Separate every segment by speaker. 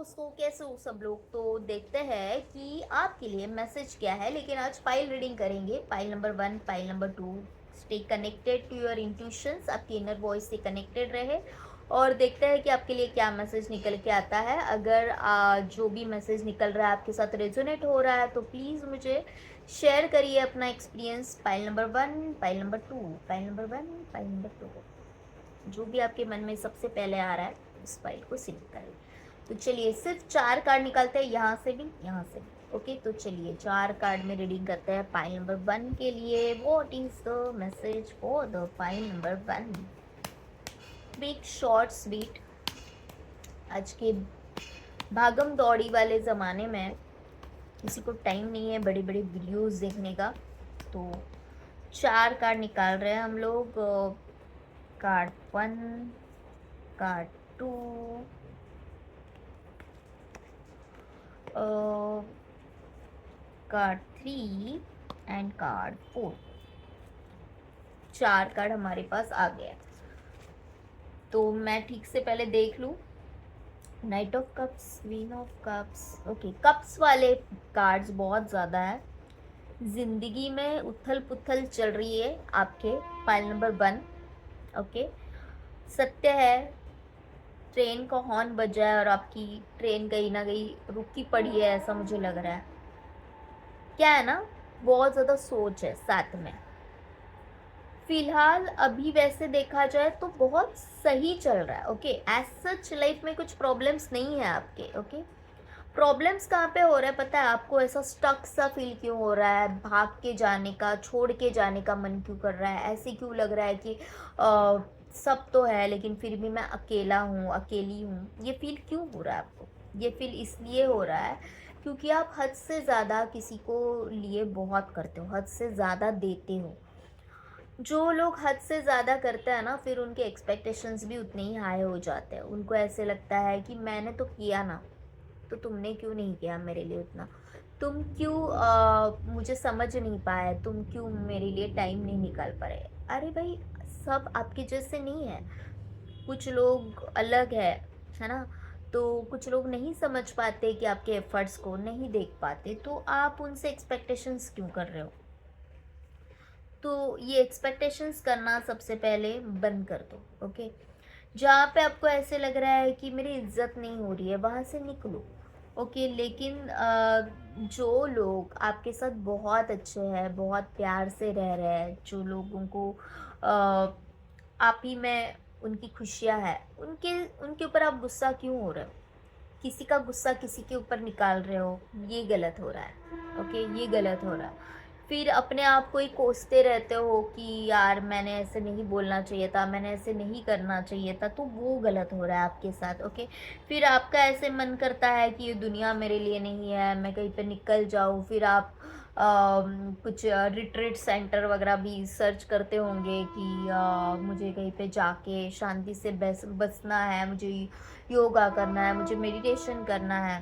Speaker 1: दोस्तों, कैसे हो सब लोग। तो देखते हैं कि आपके लिए मैसेज क्या है। लेकिन आज पाइल रीडिंग करेंगे, pile number 1, pile number 2। Stay connected to your intuitions, आपकी इनर वॉइस से कनेक्टेड रहे और देखते हैं कि आपके लिए क्या मैसेज निकल के आता है। अगर जो भी मैसेज निकल रहा है आपके साथ रेजोनेट हो रहा है तो प्लीज़ मुझे शेयर करिए अपना experience. Pile number 1, pile number 2, pile number 1, pile number 2, जो भी आपके मन में सबसे पहले आ रहा है उस फाइल को सिलेक्ट करें। तो चलिए सिर्फ 4 कार्ड निकालते हैं, यहाँ से भी यहाँ से भी। ओके, तो चलिए 4 कार्ड में रीडिंग करते हैं फाइल नंबर 1 के लिए। What is the message for the file number 1? Big short sweet. आज के भागम दौड़ी वाले ज़माने में किसी को टाइम नहीं है बड़ी बड़ी वीडियोस देखने का, तो 4 कार्ड निकाल रहे हैं हम लोग। Card 1, card 2, card 3 and card 4। 4 card हमारे पास आ गया। तो मैं ठीक से पहले देख लूँ। Night of cups, queen of cups. Okay, cups वाले कार्ड्स बहुत ज़्यादा है। ज़िंदगी में उथल पुथल चल रही है आपके पाइल नंबर 1। ओके, सत्य है, ट्रेन का हॉर्न बजा है और आपकी ट्रेन कहीं ना कहीं रुकी पड़ी है, ऐसा मुझे लग रहा है। क्या है ना, बहुत ज़्यादा सोच है साथ में। फिलहाल अभी वैसे देखा जाए तो बहुत सही चल रहा है। ओके, एज सच लाइफ में कुछ प्रॉब्लम्स नहीं है आपके। ओके, प्रॉब्लम्स कहाँ पे हो रहा है पता है आपको? ऐसा स्टक सा फील क्यों हो रहा है? भाग के जाने का, छोड़ के जाने का मन क्यों कर रहा है? ऐसे क्यों लग रहा है कि सब तो है लेकिन फिर भी मैं अकेला हूँ, अकेली हूँ? ये फील क्यों हो रहा है आपको? ये फील इसलिए हो रहा है क्योंकि आप हद से ज़्यादा किसी को लिए बहुत करते हो, हद से ज़्यादा देते हो। जो लोग हद से ज़्यादा करते हैं ना, फिर उनके एक्सपेक्टेशंस भी उतने ही हाई हो जाते हैं। उनको ऐसे लगता है कि मैंने तो किया ना, तो तुमने क्यों नहीं किया मेरे लिए उतना? तुम क्यों मुझे समझ नहीं पाए? तुम क्यों मेरे लिए टाइम नहीं निकाल पा रहे? अरे भाई, सब आपके जैसे नहीं है। कुछ लोग अलग है ना? तो कुछ लोग नहीं समझ पाते कि आपके एफर्ट्स को नहीं देख पाते, तो आप उनसे एक्सपेक्टेशंस क्यों कर रहे हो? तो ये एक्सपेक्टेशंस करना सबसे पहले बंद कर दो। ओके, जहाँ पे आपको ऐसे लग रहा है कि मेरी इज्जत नहीं हो रही है, वहाँ से निकलो। ओके, लेकिन जो लोग आपके साथ बहुत अच्छे हैं, बहुत प्यार से रह रहे हैं, जो लोगों को आप ही में उनकी खुशियाँ हैं, उनके उनके ऊपर आप गुस्सा क्यों हो रहे हो? किसी का गुस्सा किसी के ऊपर निकाल रहे हो, ये गलत हो रहा है। ओके, ये गलत हो रहा है। फिर अपने आप को ही कोसते रहते हो कि यार मैंने ऐसे नहीं बोलना चाहिए था, मैंने ऐसे नहीं करना चाहिए था, तो वो गलत हो रहा है आपके साथ। ओके, फिर आपका ऐसे मन करता है कि ये दुनिया मेरे लिए नहीं है, मैं कहीं पे निकल जाऊँ। फिर आप कुछ रिट्रीट सेंटर वगैरह भी सर्च करते होंगे कि मुझे कहीं पे जाके शांति से बसना है, मुझे योगा करना है, मुझे मेडिटेशन करना है।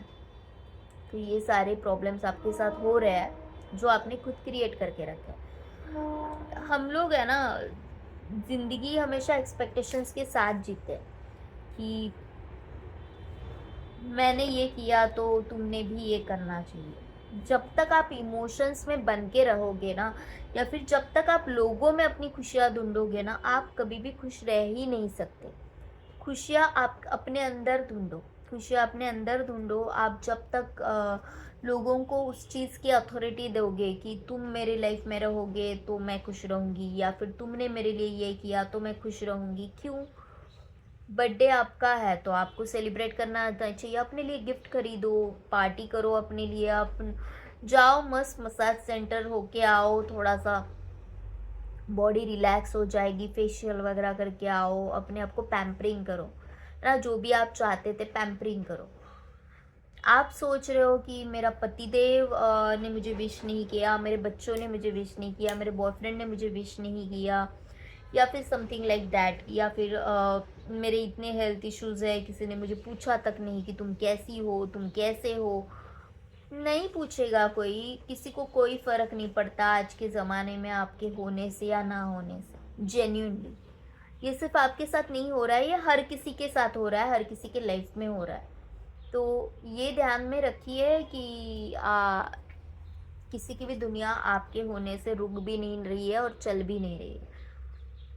Speaker 1: तो ये सारे प्रॉब्लम्स आपके साथ हो रहे हैं जो आपने खुद क्रिएट करके रखे हैं। हम लोग है ना, जिंदगी हमेशा एक्सपेक्टेशंस के साथ जीते हैं कि मैंने ये किया तो तुमने भी ये करना चाहिए। जब तक आप इमोशंस में बन के रहोगे ना, या फिर जब तक आप लोगों में अपनी खुशियाँ ढूंढोगे ना, आप कभी भी खुश रह ही नहीं सकते। खुशियाँ आप अपने अंदर ढूंढो, खुशियाँ अपने अंदर ढूंढो। आप जब तक लोगों को उस चीज़ की अथॉरिटी दोगे कि तुम मेरे लाइफ में रहोगे तो मैं खुश रहूँगी, या फिर तुमने मेरे लिए ये किया तो मैं खुश रहूँगी, क्यों? बर्थडे आपका है तो आपको सेलिब्रेट करना चाहिए। अपने लिए गिफ्ट खरीदो, पार्टी करो अपने लिए। आप जाओ, मस्त मसाज सेंटर होके आओ, थोड़ा सा बॉडी रिलैक्स हो जाएगी, फेशियल वगैरह करके आओ, अपने आप को पैम्परिंग करो ना। जो भी आप चाहते थे पैम्परिंग करो। आप सोच रहे हो कि मेरा पतिदेव ने मुझे विश नहीं किया, मेरे बच्चों ने मुझे विश नहीं किया, मेरे बॉयफ्रेंड ने मुझे विश नहीं किया, या फिर समथिंग लाइक दैट, या फिर मेरे इतने हेल्थ इश्यूज़ है, किसी ने मुझे पूछा तक नहीं कि तुम कैसी हो, तुम कैसे हो। नहीं पूछेगा कोई, किसी को कोई फ़र्क नहीं पड़ता आज के ज़माने में आपके होने से या ना होने से। जेन्यूनली, ये सिर्फ आपके साथ नहीं हो रहा है, ये हर किसी के साथ हो रहा है, हर किसी के लाइफ में हो रहा है। तो ये ध्यान में रखिए कि किसी की भी दुनिया आपके होने से रुक भी नहीं रही है और चल भी नहीं रही है,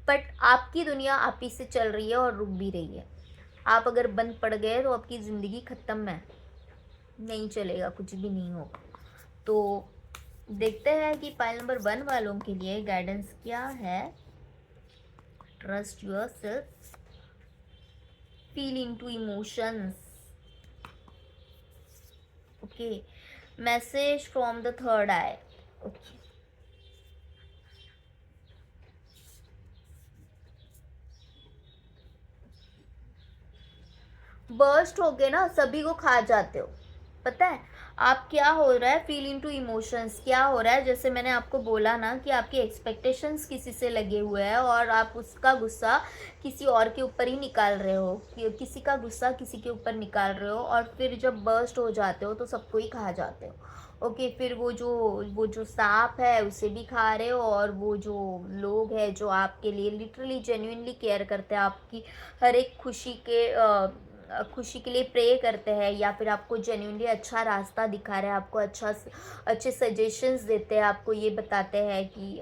Speaker 1: बट आपकी दुनिया आप ही से चल रही है और रुक भी रही है। आप अगर बंद पड़ गए तो आपकी ज़िंदगी ख़त्म है, नहीं चलेगा, कुछ भी नहीं होगा। तो देखते हैं कि पाइल नंबर 1 वालों के लिए गाइडेंस क्या है। Trust your self, feel into emotions. Okay, message from the third I. Okay, burst होके ना सभी को खा जाते हो, पता है आप क्या हो रहा है। फील इनटू इमोशंस क्या हो रहा है, जैसे मैंने आपको बोला ना कि आपके एक्सपेक्टेशंस किसी से लगे हुए हैं और आप उसका गुस्सा किसी और के ऊपर ही निकाल रहे हो, किसी का गुस्सा किसी के ऊपर निकाल रहे हो, और फिर जब बर्स्ट हो जाते हो तो सबको ही खा जाते हो। ओके, फिर वो जो सांप है उसे भी खा रहे हो, और वो जो लोग हैं जो आपके लिए लिटरली जेन्युइनली केयर करते हैं, आपकी हर एक खुशी के लिए प्रे करते हैं, या फिर आपको जेन्युइनली अच्छा रास्ता दिखा रहे हैं, आपको अच्छे सजेशंस देते हैं, आपको ये बताते हैं कि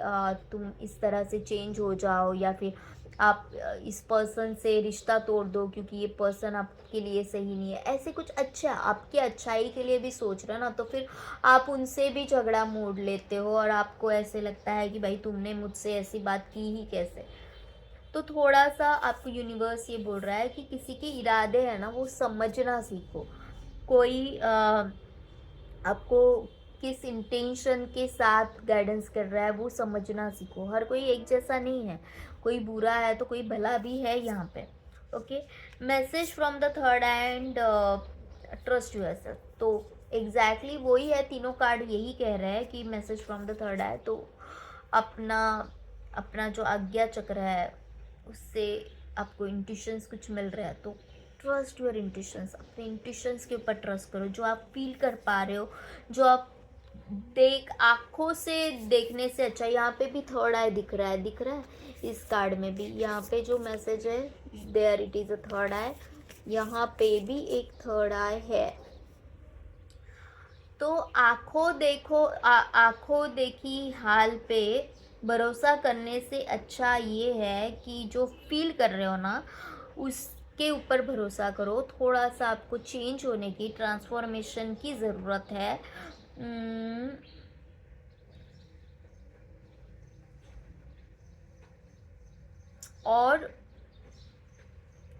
Speaker 1: तुम इस तरह से चेंज हो जाओ, या फिर आप इस पर्सन से रिश्ता तोड़ दो क्योंकि ये पर्सन आपके लिए सही नहीं है। ऐसे कुछ अच्छा आपकी अच्छाई के लिए भी सोच रहे हो ना, तो फिर आप उनसे भी झगड़ा मोड़ लेते हो और आपको ऐसे लगता है कि भाई तुमने मुझसे ऐसी बात की ही कैसे। तो थोड़ा सा आपको यूनिवर्स ये बोल रहा है कि किसी के इरादे हैं ना वो समझना सीखो। कोई आपको किस इंटेंशन के साथ गाइडेंस कर रहा है वो समझना सीखो। हर कोई एक जैसा नहीं है, कोई बुरा है तो कोई भला भी है यहाँ पे। Okay, message from the third and trust yourself. तो एग्जैक्टली वही है, तीनों कार्ड यही कह रहे हैं कि मैसेज फ्रॉम द थर्ड है। तो अपना अपना जो आज्ञा चक्र है उससे आपको इंट्यूशंस कुछ मिल रहा है, तो ट्रस्ट योर इंट्यूशंस। अपने इंट्यूशंस के ऊपर ट्रस्ट करो, जो आप फील कर पा रहे हो, जो आप आँखों से देखने से अच्छा। यहाँ पे भी थर्ड आई दिख रहा है इस कार्ड में भी। यहाँ पे जो मैसेज है there it is a third eye, यहाँ पे भी एक थर्ड आई है। तो आँखों देखी हाल पे भरोसा करने से अच्छा ये है कि जो फील कर रहे हो ना उसके ऊपर भरोसा करो। थोड़ा सा आपको चेंज होने की, ट्रांसफॉर्मेशन की ज़रूरत है। और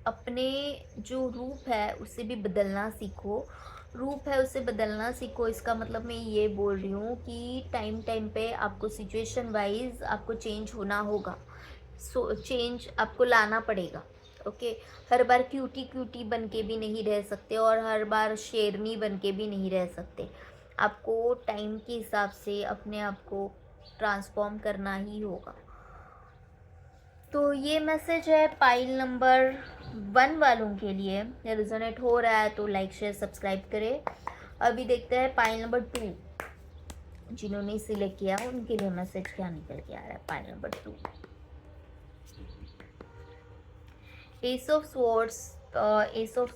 Speaker 1: अपने जो रूप है उसे भी बदलना सीखो। रूप है उसे बदलना सीखो, इसका मतलब मैं ये बोल रही हूँ कि टाइम टाइम पे आपको सिचुएशन वाइज आपको चेंज होना होगा। चेंज आपको लाना पड़ेगा। ओके, हर बार क्यूटी बन के भी नहीं रह सकते और हर बार शेरनी बन के भी नहीं रह सकते। आपको टाइम के हिसाब से अपने आप को ट्रांसफॉर्म करना ही होगा। तो ये मैसेज है पाइल नंबर 1 वालों के लिए। रेजोनेट हो रहा है तो लाइक शेयर सब्सक्राइब करें। अभी देखते हैं पाइल नंबर 2 जिन्होंने सिलेक्ट किया उनके लिए मैसेज क्या निकल के आ रहा है। Pile number 2, S of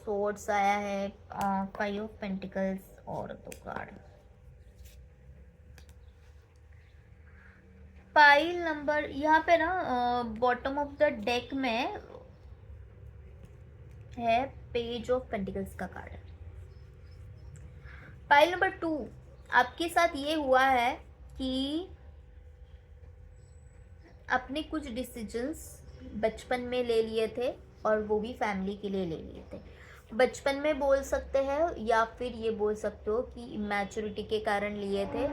Speaker 1: swords आया है, 5 ऑफ पेंटिकल्स और 2 कार्ड। पाइल नंबर यहाँ पे ना बॉटम ऑफ द डेक में है पेज ऑफ पेंटिकल्स का कार्ड। पाइल नंबर 2, आपके साथ ये हुआ है कि आपने कुछ डिसीजंस बचपन में ले लिए थे और वो भी फैमिली के लिए ले लिए थे। बचपन में बोल सकते हैं या फिर ये बोल सकते हो कि इमैच्योरिटी के कारण लिए थे,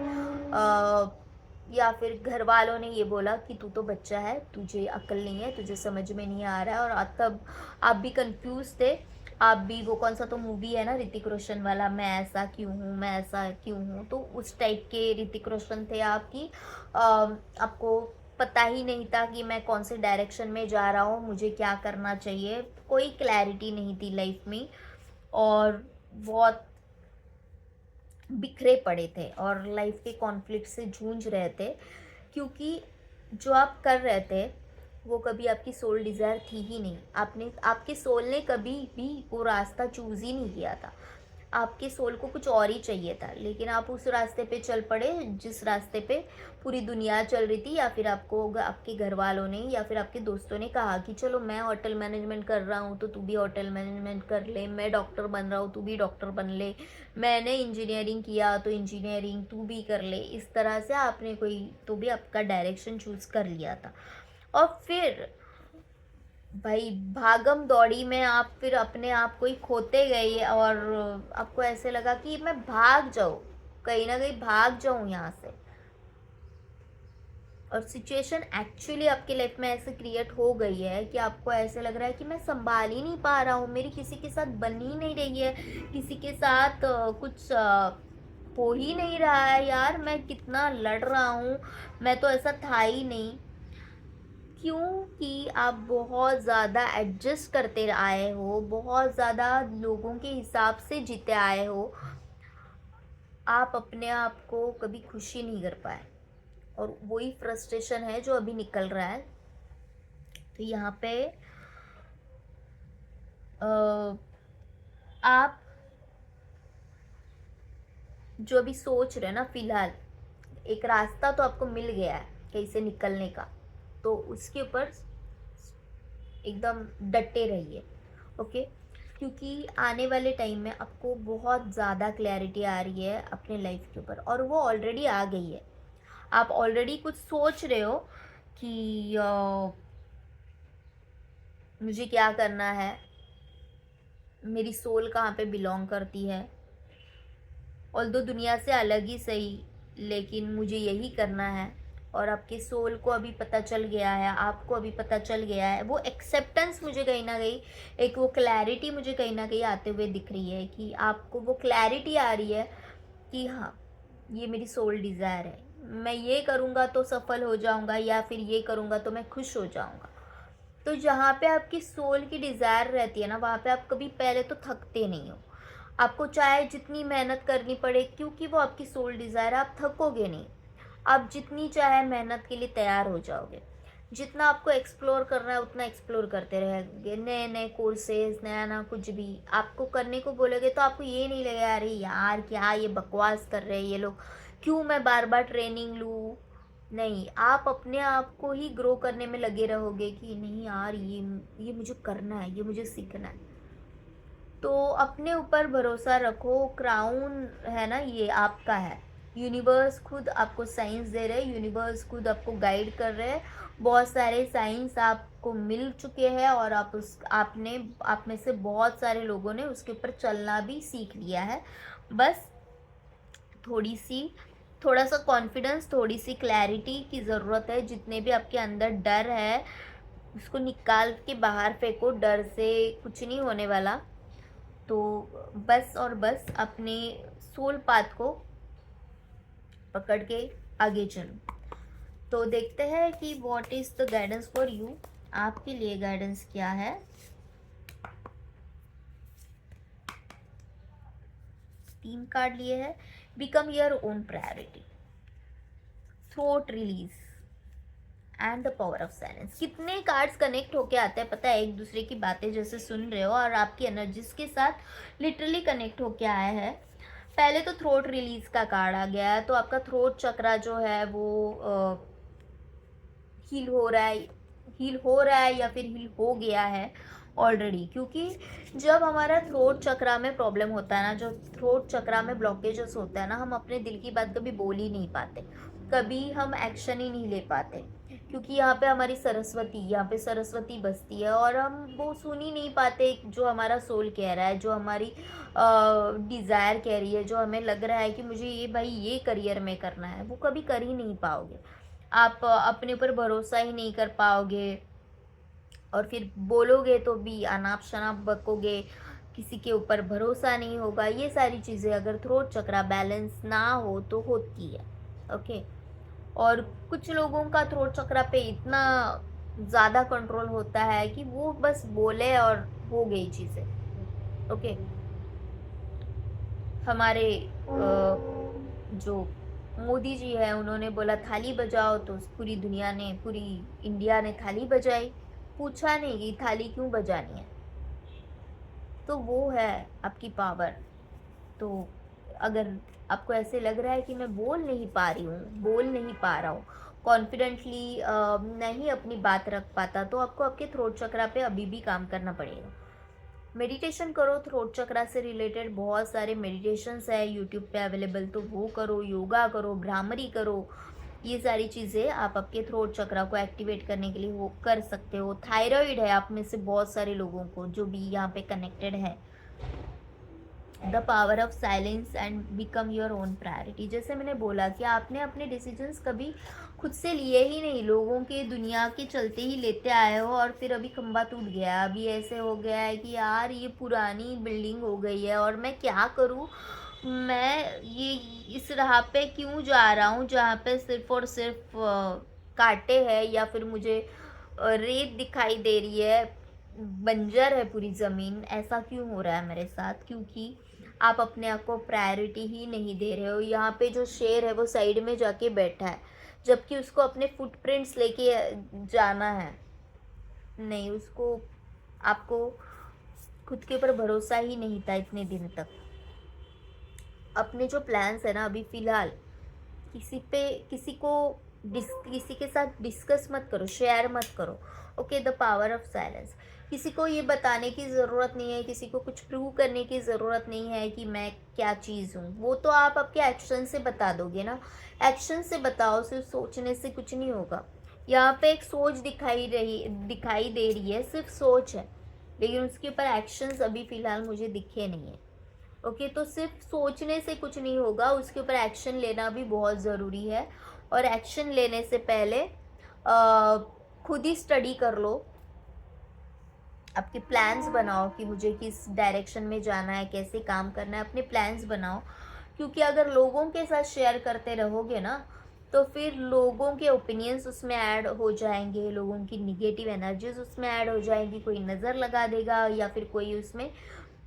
Speaker 1: या फिर घर वालों ने ये बोला कि तू तो बच्चा है, तुझे अक्ल नहीं है, तुझे समझ में नहीं आ रहा है। और तब आप भी कंफ्यूज थे, आप भी, वो कौन सा तो मूवी है ना ऋतिक रोशन वाला, मैं ऐसा क्यों हूँ, मैं ऐसा क्यों हूँ, तो उस टाइप के ऋतिक रोशन थे आपकी। आपको पता ही नहीं था कि मैं कौन से डायरेक्शन में जा रहा हूँ, मुझे क्या करना चाहिए, कोई क्लैरिटी नहीं थी लाइफ में, और बहुत बिखरे पड़े थे और लाइफ के कॉन्फ्लिक्ट से जूझ रहे थे, क्योंकि जो आप कर रहे थे वो कभी आपकी सोल डिज़ायर थी ही नहीं। आपके सोल ने कभी भी वो रास्ता चूज़ ही नहीं किया था। आपके सोल को कुछ और ही चाहिए था, लेकिन आप उस रास्ते पे चल पड़े जिस रास्ते पे पूरी दुनिया चल रही थी, या फिर आपको आपके घर वालों ने या फिर आपके दोस्तों ने कहा कि चलो मैं होटल मैनेजमेंट कर रहा हूँ तो तू भी होटल मैनेजमेंट कर ले, मैं डॉक्टर बन रहा हूँ तू भी डॉक्टर बन ले, मैंने इंजीनियरिंग किया तो इंजीनियरिंग तू भी कर ले। इस तरह से आपने कोई तो भी आपका डायरेक्शन चूज़ कर लिया था, और फिर भाई भागम दौड़ी में आप फिर अपने आप को ही खोते गए, और आपको ऐसे लगा कि मैं भाग जाऊँ, कहीं ना कहीं भाग जाऊँ यहाँ से। और सिचुएशन एक्चुअली आपकी लाइफ में ऐसे क्रिएट हो गई है कि आपको ऐसे लग रहा है कि मैं संभाल ही नहीं पा रहा हूँ, मेरी किसी के साथ बन ही नहीं रही है, किसी के साथ कुछ हो ही नहीं रहा है यार, मैं कितना लड़ रहा हूँ, मैं तो ऐसा था ही नहीं। क्योंकि आप बहुत ज़्यादा एडजस्ट करते आए हो, बहुत ज़्यादा लोगों के हिसाब से जीते आए हो, आप अपने आप को कभी खुशी नहीं कर पाए, और वही फ्रस्ट्रेशन है जो अभी निकल रहा है। तो यहाँ पे आप जो अभी सोच रहे हैं ना, फिलहाल एक रास्ता तो आपको मिल गया है कहीं से निकलने का, तो उसके ऊपर एकदम डटे रहिए, ओके। क्योंकि आने वाले टाइम में आपको बहुत ज़्यादा क्लैरिटी आ रही है अपने लाइफ के ऊपर, और वो ऑलरेडी आ गई है। आप ऑलरेडी कुछ सोच रहे हो कि मुझे क्या करना है, मेरी सोल कहाँ पे बिलोंग करती है, ऑल्दो दुनिया से अलग ही सही, लेकिन मुझे यही करना है। और आपके सोल को अभी पता चल गया है, आपको अभी पता चल गया है, वो एक्सेप्टेंस मुझे कहीं ना कहीं, एक वो क्लैरिटी मुझे कहीं ना कहीं आते हुए दिख रही है, कि आपको वो क्लैरिटी आ रही है कि हाँ, ये मेरी सोल डिज़ायर है, मैं ये करूँगा तो सफल हो जाऊँगा, या फिर ये करूँगा तो मैं खुश हो जाऊँगा। तो जहाँ पे आपकी सोल की डिज़ायर रहती है ना, वहाँ पे आप कभी पहले तो थकते नहीं हो। आपको चाहे जितनी मेहनत करनी पड़े, क्योंकि वो आपकी सोल डिज़ायर है, आप थकोगे नहीं। आप जितनी चाहे मेहनत के लिए तैयार हो जाओगे। जितना आपको एक्सप्लोर करना है उतना एक्सप्लोर करते रहेंगे, नए नए कोर्सेज, नया ना कुछ भी आपको करने को बोलोगे तो आपको ये नहीं लगेगा अरे यार क्या ये बकवास कर रहे हैं ये लोग, क्यों मैं बार बार ट्रेनिंग लूँ। नहीं, आप अपने आप को ही ग्रो करने में लगे रहोगे कि नहीं यार, ये मुझे करना है, ये मुझे सीखना है। तो अपने ऊपर भरोसा रखो, क्राउन है ना ये आपका है। यूनिवर्स खुद आपको साइंस दे रहे हैं, यूनिवर्स खुद आपको गाइड कर रहे हैं, बहुत सारे साइंस आपको मिल चुके हैं, और आप में से बहुत सारे लोगों ने उसके ऊपर चलना भी सीख लिया है। बस थोड़ा सा कॉन्फिडेंस, थोड़ी सी क्लैरिटी की ज़रूरत है। जितने भी आपके अंदर डर है उसको निकाल के बाहर फेंको, डर से कुछ नहीं होने वाला। तो बस और बस अपने सोल पाथ को पकड़ के आगे चलो। तो देखते हैं कि what is the guidance for you, आपके लिए गाइडेंस क्या है। 3 कार्ड लिए हैं। Become your own priority, throat release and the power of silence. कितने कार्ड्स कनेक्ट होके आते हैं पता है, एक दूसरे की बातें जैसे सुन रहे हो और आपकी एनर्जीज के साथ लिटरली कनेक्ट होके आए हैं। पहले तो थ्रोट रिलीज का कार्ड आ गया है, तो आपका थ्रोट चक्रा जो है वो हील हो रहा है या फिर हील हो गया है ऑलरेडी। क्योंकि जब हमारा थ्रोट चक्रा में प्रॉब्लम होता है ना, जो थ्रोट चक्रा में ब्लॉकेजेस होता है ना, हम अपने दिल की बात कभी बोल ही नहीं पाते, कभी हम एक्शन ही नहीं ले पाते, क्योंकि यहाँ पे हमारी यहाँ पे सरस्वती बसती है, और हम वो सुन ही नहीं पाते जो हमारा सोल कह रहा है, जो हमारी डिज़ायर कह रही है, जो हमें लग रहा है कि मुझे ये भाई ये करियर में करना है, वो कभी कर ही नहीं पाओगे। आप अपने ऊपर भरोसा ही नहीं कर पाओगे, और फिर बोलोगे तो भी अनाप शनाप बकोगे, किसी के ऊपर भरोसा नहीं होगा। ये सारी चीज़ें अगर थ्रोट चक्रा बैलेंस ना हो तो होती है, ओके। और कुछ लोगों का थ्रोट चक्रा पे इतना ज़्यादा कंट्रोल होता है कि वो बस बोले और हो गई चीज़ें, ओके। हमारे जो मोदी जी है उन्होंने बोला थाली बजाओ, तो पूरी दुनिया ने, पूरी इंडिया ने थाली बजाई, पूछा नहीं कि थाली क्यों बजानी है। तो वो है आपकी पावर, तो अगर आपको ऐसे लग रहा है कि मैं बोल नहीं पा रही हूँ, बोल नहीं पा रहा हूँ, कॉन्फिडेंटली नहीं अपनी बात रख पाता, तो आपको आपके थ्रोट चक्रा पे अभी भी काम करना पड़ेगा। मेडिटेशन करो, थ्रोट चक्रा से रिलेटेड बहुत सारे मेडिटेशंस है यूट्यूब पे अवेलेबल, तो वो करो, योगा करो, भ्रामरी करो। ये सारी चीज़ें आप आपके थ्रोट चक्रा को एक्टिवेट करने के लिए वो कर सकते हो। थायराइड है आप में से बहुत सारे लोगों को जो भी यहाँ पे कनेक्टेड है। The power of silence and become your own priority. जैसे मैंने बोला कि आपने अपने डिसीजंस कभी खुद से लिए ही नहीं, लोगों के दुनिया के चलते ही लेते आए हो, और फिर अभी खंबा टूट गया, अभी ऐसे हो गया है कि यार ये पुरानी बिल्डिंग हो गई है और मैं क्या करूँ, मैं ये इस राह पे क्यों जा रहा हूँ जहाँ पे सिर्फ और सिर्फ कांटे हैं, या फिर मुझे रेत दिखाई दे रही है, बंजर है पूरी ज़मीन, ऐसा क्यों हो रहा है मेरे साथ? क्योंकि आप अपने आप को प्रायोरिटी ही नहीं दे रहे हो। यहाँ पे जो शेर है वो साइड में जाके बैठा है, जबकि उसको अपने फुटप्रिंट्स लेके जाना है। नहीं, उसको, आपको खुद के ऊपर भरोसा ही नहीं था इतने दिन तक। अपने जो प्लान्स है ना अभी फ़िलहाल, किसी के साथ डिस्कस मत करो, शेयर मत करो। Okay, the power of silence. किसी को ये बताने की ज़रूरत नहीं है, किसी को कुछ प्रूव करने की ज़रूरत नहीं है कि मैं क्या चीज़ हूँ। वो तो आप आपके एक्शन से बता दोगे ना, एक्शन से बताओ, सिर्फ सोचने से कुछ नहीं होगा। यहाँ पे एक सोच दिखाई दे रही है, सिर्फ सोच है, लेकिन उसके ऊपर एक्शंस अभी फ़िलहाल मुझे दिखे नहीं है। ओके, तो सिर्फ सोचने से कुछ नहीं होगा, उसके ऊपर एक्शन लेना भी बहुत ज़रूरी है। और एक्शन लेने से पहले खुद ही स्टडी कर लो, आपके प्लान्स बनाओ कि मुझे किस डायरेक्शन में जाना है, कैसे काम करना है, अपने प्लान्स बनाओ। क्योंकि अगर लोगों के साथ शेयर करते रहोगे ना, तो फिर लोगों के ओपिनियंस उसमें ऐड हो जाएंगे, लोगों की निगेटिव एनर्जीज उसमें ऐड हो जाएंगी, कोई नज़र लगा देगा या फिर कोई उसमें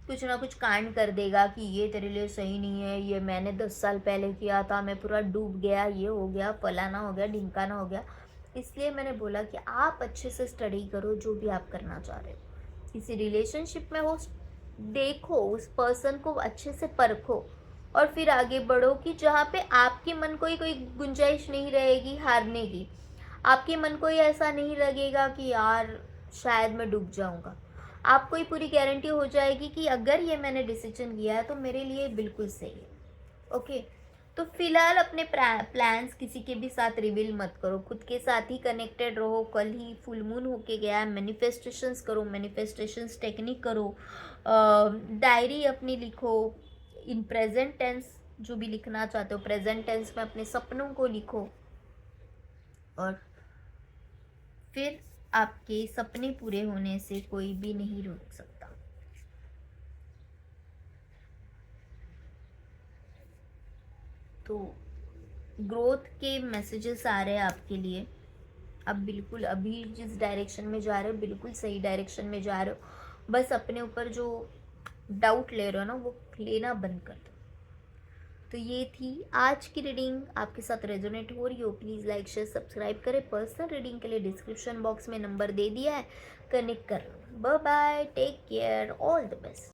Speaker 1: कुछ ना कुछ कांड कर देगा कि ये तेरे लिए सही नहीं है, ये मैंने 10 साल पहले किया था, मैं पूरा डूब गया, ये हो गया, फलाना हो गया, ढिमकाना हो गया। इसलिए मैंने बोला कि आप अच्छे से स्टडी करो जो भी आप करना चाह रहे हो। किसी रिलेशनशिप में हो, देखो उस पर्सन को अच्छे से परखो, और फिर आगे बढ़ो कि जहाँ पे आपके मन को ही कोई गुंजाइश नहीं रहेगी हारने की। आपके मन को ही ऐसा नहीं लगेगा कि यार शायद मैं डूब जाऊंगा। आपको ही पूरी गारंटी हो जाएगी कि अगर ये मैंने डिसीजन लिया है तो मेरे लिए बिल्कुल सही है। ओके, तो फिलहाल अपने प्लान्स किसी के भी साथ रिवील मत करो, खुद के साथ ही कनेक्टेड रहो। कल ही फुल मून होके गया है, मैनिफेस्टेशंस करो, मैनिफेस्टेशंस टेक्निक करो, डायरी अपनी लिखो, इन प्रेजेंट टेंस जो भी लिखना चाहते हो प्रेजेंट टेंस में अपने सपनों को लिखो, और फिर आपके सपने पूरे होने से कोई भी नहीं रोक सकता। तो ग्रोथ के मैसेजेस आ रहे हैं आपके लिए। आप बिल्कुल अभी जिस डायरेक्शन में जा रहे हो बिल्कुल सही डायरेक्शन में जा रहे हो। बस अपने ऊपर जो डाउट ले रहे हो ना वो लेना बंद कर दो। तो ये थी आज की रीडिंग, आपके साथ रेजोनेट हो रही हो प्लीज़ लाइक शेयर सब्सक्राइब करें। पर्सनल रीडिंग के लिए डिस्क्रिप्शन बॉक्स में नंबर दे दिया है, कनेक्ट कर लो। Bye bye, take care, all the best.